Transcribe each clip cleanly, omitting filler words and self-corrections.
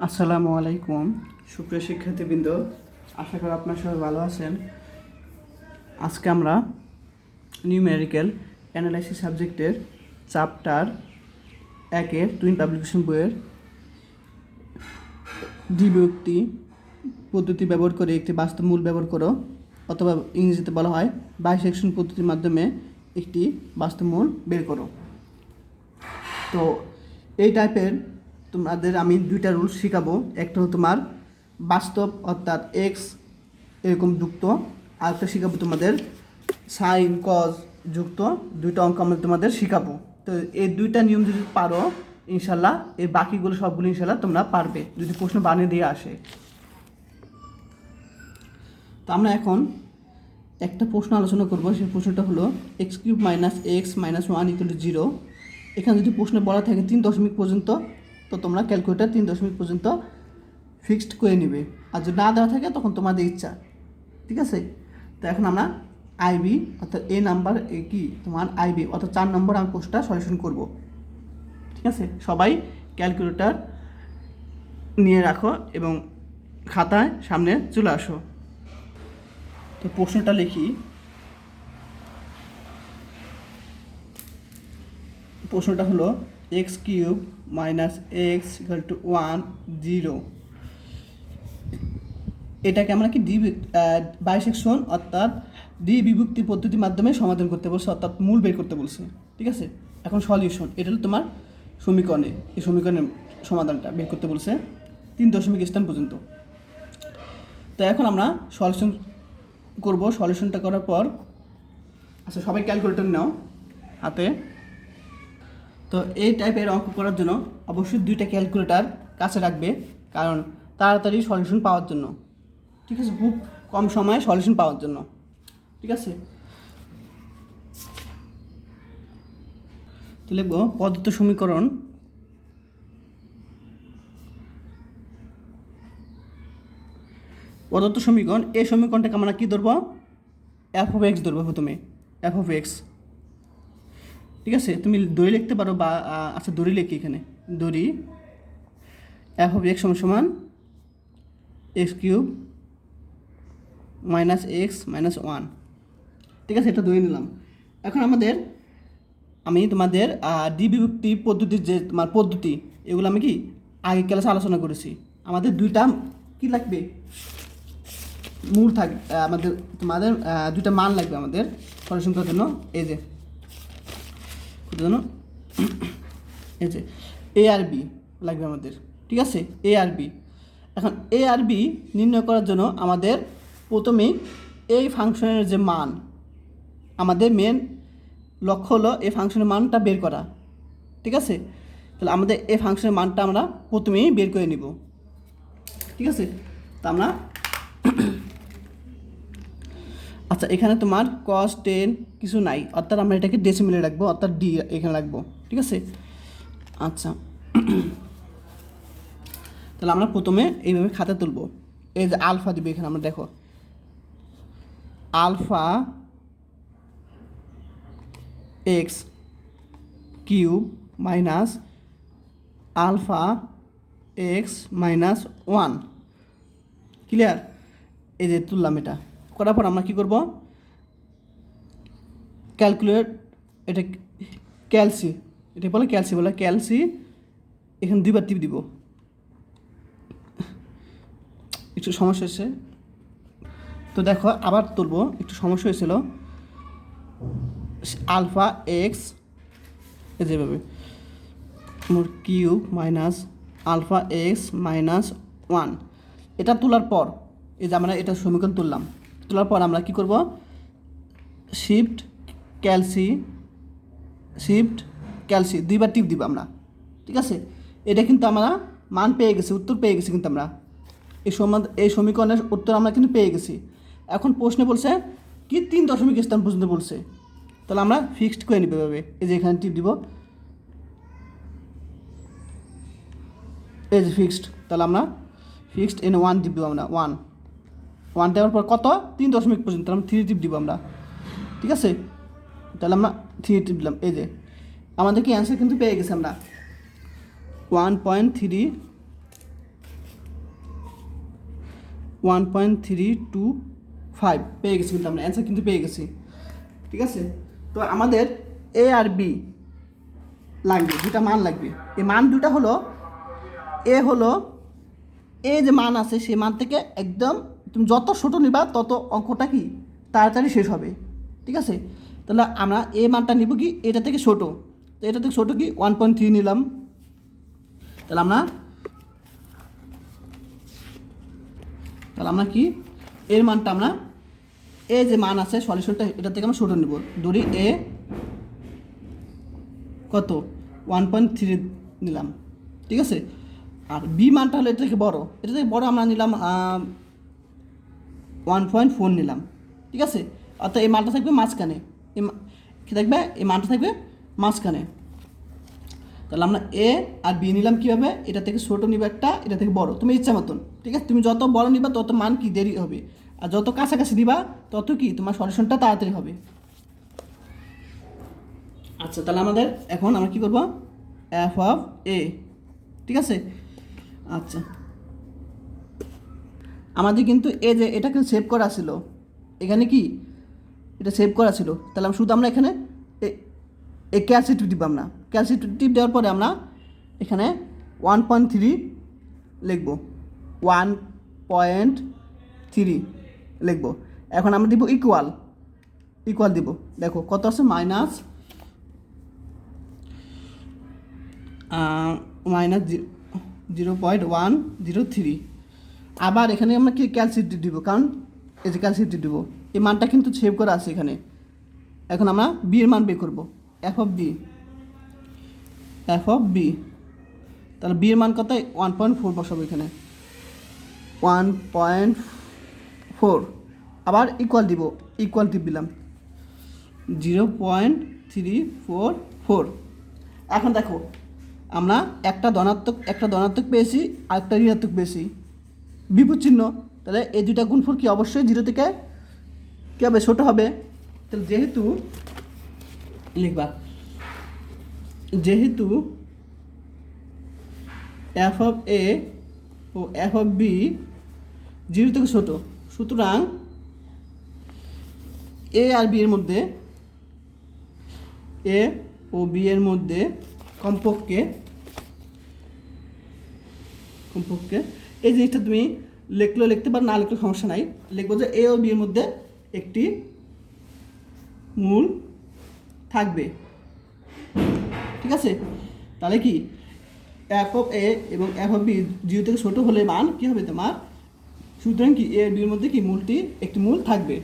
আসসালামু আলাইকুম সুপ্রিয় শিক্ষার্থীবৃন্দ, আশা করি আপনারা সবাই ভালো আছেন। আজকে আমরা নিউমেরিক্যাল অ্যানালাইসিস সাবজেক্টের চ্যাপ্টার 1-এর টুইন পাবলিকেশন বইয়ের দ্বিবিভক্তি পদ্ধতি ব্যবহার করে একটি বাস্তব মূল ব্যবহার করো, অথবা ইংরেজিতে বলা হয় বাইসেকশন পদ্ধতির মাধ্যমে একটি বাস্তব মূল বের করো। তো এই টাইপের তোমাদের আমি দুইটা রুলস শেখাবো। একটা হলো তোমার বাস্তব অর্থাৎ এক্স এরকম যুক্ত, আর একটা শেখাবো তোমাদের সাইন কজ যুক্ত। দুইটা অঙ্ক আমরা তোমাদের শেখাবো। তো এই দুইটা নিয়ম যদি পারো ইনশাল্লাহ এর বাকিগুলো সবগুলো ইনশাল্লাহ তোমরা পারবে যদি প্রশ্ন বানিয়ে দিয়ে আসে। তো আমরা এখন একটা প্রশ্ন আলোচনা করবো। সেই প্রশ্নটা হলো x³ - x - 1 = 0। এখানে যদি প্রশ্ন বলা থাকে 3 দশমিক পর্যন্ত, তো তোমরা ক্যালকুলেটার 3 দশমিক পর্যন্ত ফিক্সড করে নেবে। আর যদি না দেওয়া থাকে তখন তোমাদের ইচ্ছা, ঠিক আছে। তো এখন আমরা আইবি অর্থাৎ এ নাম্বার কি তোমার আইবি অর্থাৎ 4 নম্বর আমি প্রশ্নটা সলিউশন করব, ঠিক আছে। সবাই ক্যালকুলেটার নিয়ে রাখো এবং খাতায় সামনে চলে আসো। তো প্রশ্নটা লিখি। প্রশ্নটা হলো x³ - x = 1 0। এটাকে আমরা কি বাইসেকশন অর্থাৎ দ্বিবিভক্তি পদ্ধতির মাধ্যমে সমাধান করতে বলছে, অর্থাৎ মূল বের করতে বলছে, ঠিক আছে। এখন সলিউশন, এটা হলো তোমার সমীকরণে, এই সমীকরণের সমাধানটা বের করতে বলছে 3 দশমিক স্থান পর্যন্ত। তো এখন আমরা সলিউশন করব। সলিউশনটা করার পর আচ্ছা সবাই ক্যালকুলেটর নাও হাতে। তো এই টাইপের অঙ্ক করার জন্য অবশ্যই 2টা ক্যালকুলেটর কাছে রাখবে, কারণ তাড়াতাড়ি সলিউশন পাওয়ার জন্য, ঠিক আছে, খুব কম সময়ে সলিউশন পাওয়ার জন্য, ঠিক আছে। তো লিখব প্রদত্ত সমীকরণ এই সমীকরণটাকে আমরা কি ধরবো, f(x) ধরবো প্রথমে, f(x), ঠিক আছে। তুমি দড়ি লিখতে পারো বা আচ্ছা দড়ি লিখি, এখানে দড়ি f(x) = x³ - x - 1, ঠিক আছে। এটা ধরে নিলাম। এখন আমি তোমাদের দ্বিবিভক্তি পদ্ধতির যে তোমার পদ্ধতি, এগুলো আমি কি আগে ক্লাসে আলোচনা করেছি। আমাদের দুইটা কি লাগবে, মূল থাকবে, তোমাদের দুইটা মান লাগবে আমাদের সলিউশন করার জন্য। এই যে এ আর বি লাগবে আমাদের, ঠিক আছে, এ আর বি। এখন এ আর বি নির্ণয় করার জন্য আমাদের প্রথমেই এই ফাংশনের যে মান, আমাদের মেন লক্ষ্য হলো এই ফাংশনের মানটা বের করা, ঠিক আছে। তাহলে আমাদের এই ফাংশনের মানটা আমরা প্রথমেই বের করে নিব, ঠিক আছে। তা আমরা আচ্ছা এখানে তোমার cos 10 কিছু নাই, অর্থাৎ আমরা এটাকে ডেসিমেলে রাখবো, অর্থাৎ ডি এখানে রাখবো, ঠিক আছে। আচ্ছা তাহলে আমরা প্রথমে এইভাবে খাতা তুলবো। এই যে আলফা দিবে এখানে, আমরা দেখো alpha x³ - alpha x - 1, clear. এই যে তুললাম, এটা করার পর আমরা কী করব, ক্যালকুলেট, এটা ক্যালসি, এটা বলে ক্যালসি, এখানে 2বার টিপ দিব। একটু সমস্যা হয়েছে, তো দেখো আবার তুলবো, একটু সমস্যা হয়েছিল। আলফা এক্স যেভাবে কিউব - আলফা x - 1, এটা তোলার পর এই যে আমরা এটা সমীকরণ তোলার পর আমরা কি করব, শিফট ক্যালসি 2বার টিপ দিব আমরা, ঠিক আছে। এটা কিন্তু আমরা মান পেয়ে গেছি, উত্তর পেয়ে গেছি, কিন্তু আমরা এই সমীকরণের উত্তর আমরা কিন্তু পেয়ে গেছি। এখন প্রশ্নে বলছে কি 3 দশমিক স্থান পর্যন্ত বলছে, তাহলে আমরা ফিক্সড করে নিতে হবে। এই যে এখানে টিপ দিব, এই যে ফিক্সড, তাহলে আমরা ফিক্সড এনে 1 টিপ দিব, আমরা 1 দেওয়ার পর কত 3 দশমিক পর্যন্ত আমরা 3 টিপ দিব আমরা, ঠিক আছে। তাহলে আমরা 3 টিপ দিলাম। এই যে আমাদের কি অ্যান্সার কিন্তু পেয়ে গেছে আমরা 1.3 1.325 পেয়ে গেছি, কিন্তু আমরা অ্যান্সার কিন্তু পেয়ে গেছি। ঠিক আছে, তো আমাদের এ আর বি লাগবে, দুটা মান লাগবে। এই মান দুটা হলো, এ হলো, এ যে মান আছে সেই মান থেকে একদম তুমি যত ছোটো নিবা তত অঙ্কটা কি তাড়াতাড়ি শেষ হবে। ঠিক আছে, তাহলে আমরা এ মানটা নিব কি এটা থেকে ছোটো, তো এটা থেকে ছোটো কি 1.3 নিলাম। তাহলে আমরা কি এর মানটা আমরা, এ যে মান আছে সলিউশনটা এটা থেকে আমরা ছোটো নিব, ধরি এ কত 1.3 নিলাম। ঠিক আছে, আর বি মানটা হলো এটা থেকে বড়, এটা থেকে বড় আমরা নিলাম 1.4 নিলাম। ঠিক আছে, অর্থাৎ এই মানটা থাকবে মাঝখানে, কী থাকবে, এই মানটা থাকবে মাঝখানে। তাহলে আমরা এ আর বি নিলাম কীভাবে, এটা থেকে ছোটো নিবে একটা, এটা থেকে বড়, তুমি ইচ্ছা মতন। ঠিক আছে, তুমি যত বড় নিবা তত মান কি দেরি হবে, আর যত কাছাকাছি দিবা তত কি তোমার সলিউশনটা তাড়াতাড়ি হবে। আচ্ছা, তাহলে আমাদের এখন আমরা কী করবো, এফ অফ এ। ঠিক আছে, আচ্ছা আমাদের কিন্তু এ যে এটা কিন্তু সেভ করা ছিল, এখানে কি এটা সেভ করা ছিল, তাহলে শুধু আমরা এখানে এই ক্যালসিটিভ দিব, আমরা ক্যালসিটিভ দেওয়ার পরে আমরা এখানে 1.3 লিখব, 1.3 লিখব। এখন আমরা দিব ইকুয়াল দিব, দেখো কত আছে, মাইনাস 0.103। আবার এখানে আমরা কি ক্যালসিটিভ দিব, কারণ এই যে ক্যালসিটিভ দিব, এই মানটা কিন্তু সেভ করা আছে এখানে। এখন আমরা বি এর মান বের করবো, এফ অফ বি। তাহলে বি এর মান কত, 1.4 বসাবো এখানে, 1.4। আবার ইকুয়াল দিলাম 0.344। এখন দেখো আমরা একটা ধনাত্মক পেয়েছি আর একটা ঋণাত্মক পেয়েছি, বিপদ চিহ্ন, তাহলে এই দুইটা গুণফল কি অবশ্যই 0 থেকে কী হবে, ছোটো হবে। তাহলে যেহেতু এফ অফ এ ও এফ অফ বি 0 থেকে ছোটো, সুতরাং এ আর বি এর মধ্যে, এ ও বি এর মধ্যে কমপক্ষে এই জিনিসটা তুমি লিখতে পারো, না লিখলে সমস্যা নাই, লিখবো যে এ ও বি এর মধ্যে একটি মূল থাকবে। ঠিক আছে, তাহলে কি এফ অফ এ এবং এফ অফ বি 0 থেকে ছোটো হলে মান কী হবে তোমার, সুতরাং কি এ বির মধ্যে কি একটি মূল থাকবে।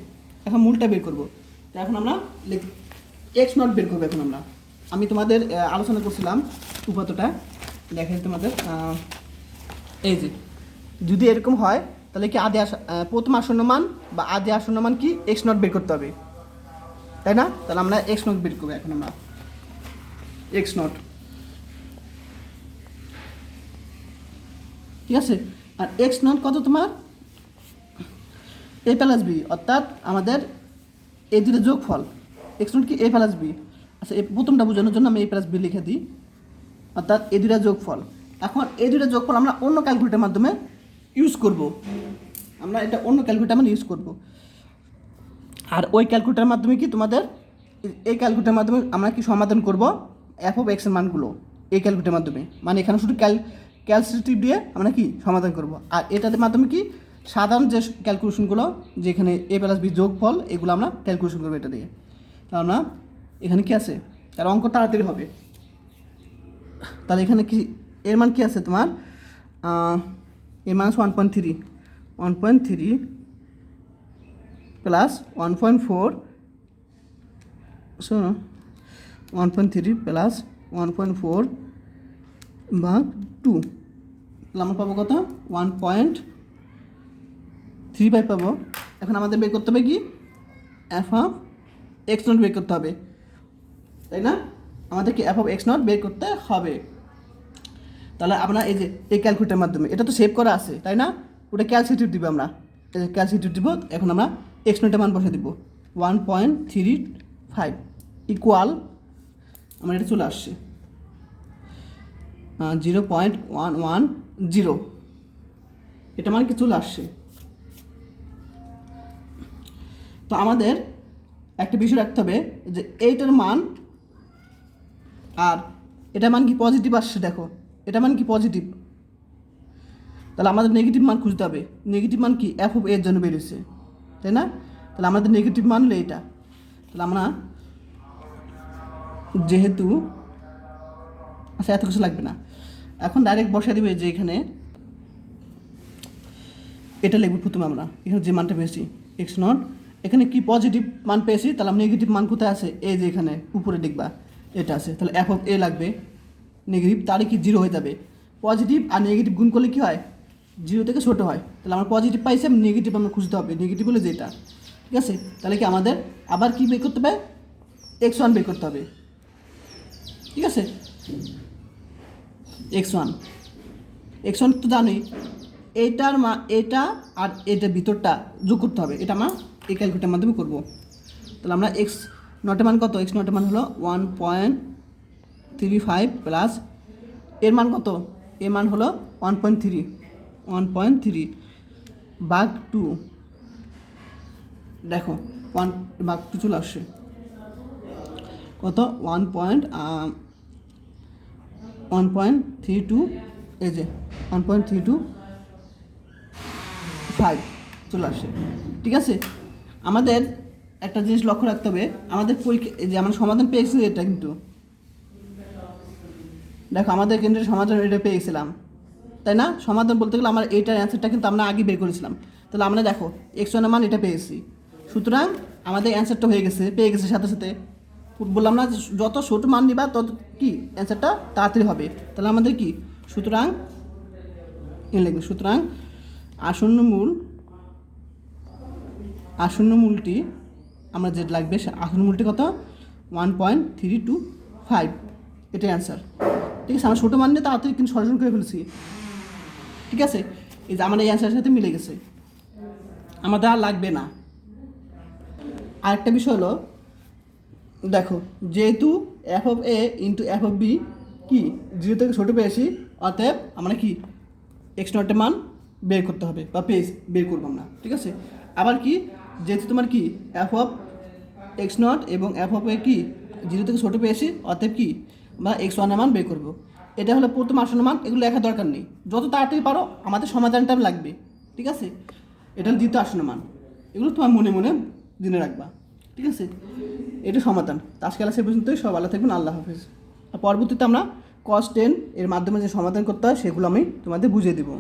এখন মূলটা বের করবো, তো এখন আমরা এক্স নট বের করবো। এখন আমি তোমাদের আলোচনা করছিলাম উপাত্তটা, দেখেন তোমাদের এই যে যদি এরকম হয় তাহলে কি প্রথম আসন্ন মান বা আদি আসন্ন মান কি এক্স নট বের করতে হবে, তাই না? তাহলে আমরা এক্স নট বের করবো। এখন আমরা এক্স নট, ঠিক আছে, আর এক্স নট কত তোমার, এ প্লাস বি, অর্থাৎ আমাদের এই দুটো যোগফল, এক্স নট কি এ প্লাস বি। আচ্ছা, এই প্রথমটা বোঝানোর জন্য আমি এ প্লাস বি লিখে দিই, অর্থাৎ এই দুটা যোগফল। এখন এই দুটা যোগফল আমরা অন্য ক্যালকুলেটারের মাধ্যমে ইউজ করব, ইউজ করব। আর ওই ক্যালকুলেটারের মাধ্যমে কি তোমাদের এই ক্যালকুলেটারের মাধ্যমে আমরা কি সমাধান করব এফ অফ এক্সের মানগুলো, এই ক্যালকুলেটারের মাধ্যমে, মানে এখানে শুধু ক্যালসিটিভ দিয়ে আমরা কি সমাধান করব। আর এটার মাধ্যমে কি সাধারণ যে ক্যালকুলেশনগুলো, যেখানে এ প্লাস বি যোগফল, এগুলো আমরা ক্যালকুলেশন করবো এটা দিয়ে। তাহলে আমরা এখানে কি আছে, তার অঙ্ক তাড়াতাড়ি হবে। তাহলে এখানে কি এর মান কি আছে তোমার, এর মান 1.3 প্লাস 1.4, শোনো 1.3 প্লাস 1.4 ভাগ 2, তাহলে আমরা পাবো কত, 1.35 পাবো। এখন আমাদের বের করতে হবে কি, এফ অফ এক্স নট বের করতে হবে, তাই না? আমাদের কি এফ অফ এক্স নট বের করতে হবে। তাহলে আমরা এই যে এই ক্যালকুলেটারের মাধ্যমে, এটা তো সেভ করা আছে তাই না, ওটা ক্যালসিটিভ দিব, আমরা ক্যালসিটিভ দিব। এখন আমরা এক্স নটের মান বসে দিব 1.35 ইকুয়াল, আমার এটা চলে আসছে 0.110, এটা মানে কি চলে আসছে। তো আমাদের একটা বিষয় রাখতে হবে যে এইটার মান আর এটা মান কি পজিটিভ আসছে, দেখো এটা মান কি পজিটিভ, তাহলে আমাদের নেগেটিভ মান খুঁজতে হবে। নেগেটিভ মান কি এফ অফ এর জন্য বেরিয়েছে, তাই না? তাহলে আমাদের নেগেটিভ মান হলো এইটা। তাহলে আমরা যেহেতু আচ্ছা এত কিছু লাগবে না, এখন ডাইরেক্ট বসা দিবে যে এখানে এটা লিখবো প্রথমে আমরা এখানে যে মানটা পেয়েছি এক্স নট, এখানে কি পজিটিভ মান পেয়েছি, তাহলে আমরা নেগেটিভ মান কোথায় আছে, এই যে এখানে উপরে দেখবা এটা আছে, তাহলে এফ অফ এ লাগবে নেগেটিভ, তাহলে কি জিরো হয়ে যাবে। পজিটিভ আর নেগেটিভ গুণ করলে কী হয়, জিরো থেকে ছোটো হয়। তাহলে আমরা পজিটিভ পাইছি, আমি নেগেটিভ আমরা খুঁজতে হবে, নেগেটিভ হলে যেটা, ঠিক আছে। তাহলে কি আমাদের আবার কি বের করতে হবে, এক্স ওয়ান বের করতে হবে, ঠিক আছে। এক্স ওয়ান তো জানোই, এইটার এটা আর এটার ভিতরটা যোগ করতে হবে, এটা আমরা এই ক্যালকুলেটারের মাধ্যমে করবো। তাহলে আমরা এক্স নটের মান কত, এক্স নটের মান হলো 1.35 প্লাস এর মান কত, এর মান হলো 1.3 ভাগ 2, দেখো 1 ভাগ 2 চলে আসছে কত 1.32, এই যে 1.325 চলে আসে, ঠিক আছে। আমাদের একটা জিনিস লক্ষ্য রাখতে হবে, আমাদের পরীক্ষা যে আমরা সমাধান পেয়েছি এটা কিন্তু দেখো আমাদের কেন্দ্রের সমাধান এটা পেয়েছিলাম, তাই না? সমাধান বলতে গেলে আমার এইটার অ্যান্সারটা কিন্তু আমরা আগে বের করেছিলাম। তাহলে আমরা দেখো এক্স ওয়ানের মান এটা পেয়েছি, সুতরাং আমাদের অ্যান্সারটা পেয়ে গেছে সাথে সাথে। বললাম না যত ছোট মান নিবা তত কি অ্যান্সারটা তাড়াতাড়ি হবে। তাহলে আমাদের কি সুতরাং লিখবে, সুতরাং আসন্ন মূলটি আমরা যেটা লাগবে আসন্ন মূলটি কত 1.325, এটাই অ্যান্সার, ঠিক আছে। আমরা ছোটো মান নিয়ে তাড়াতাড়ি কিন্তু সলিউশন করে ফেলেছি, ঠিক আছে। এই যে আমার এই অ্যান্সারের সাথে মিলে গেছে, আমাদের আর লাগবে না। আরেকটা বিষয় হলো দেখো, যেহেতু F of A into F of B কি জিরো থেকে ছোটো পেয়েছি, অতএব আমরা কি এক্স নটের মান বের করতে হবে বা বের করবো আমরা, ঠিক আছে। আবার কি যেহেতু তোমার কি এফ অফ এক্স নট এবং এফ অফ এ কি জিরো থেকে ছোটো পেয়েছি, অতএব কি আমরা এক্স ওয়ানের মান বের করবো। এটা হলো প্রথম আসন্ন মান, এগুলো লেখার দরকার নেই, যত তাড়াতাড়ি পারো আমাদের সমাধানটা লাগবে, ঠিক আছে। এটা হলো দ্বিতীয় আসন্ন মান, এগুলো তোমার মনে মনে জেনে রাখবা, ঠিক আছে। এটা সমাধান। আজকে ক্লাসে পর্যন্তই, সব ভালো থাকবেন, আল্লাহ হাফেজ। আর পরবর্তীতে আমরা cos 10 এর মাধ্যমে যে সমাধান করতে হয় সেগুলো আমি তোমাদের বুঝিয়ে দেবো।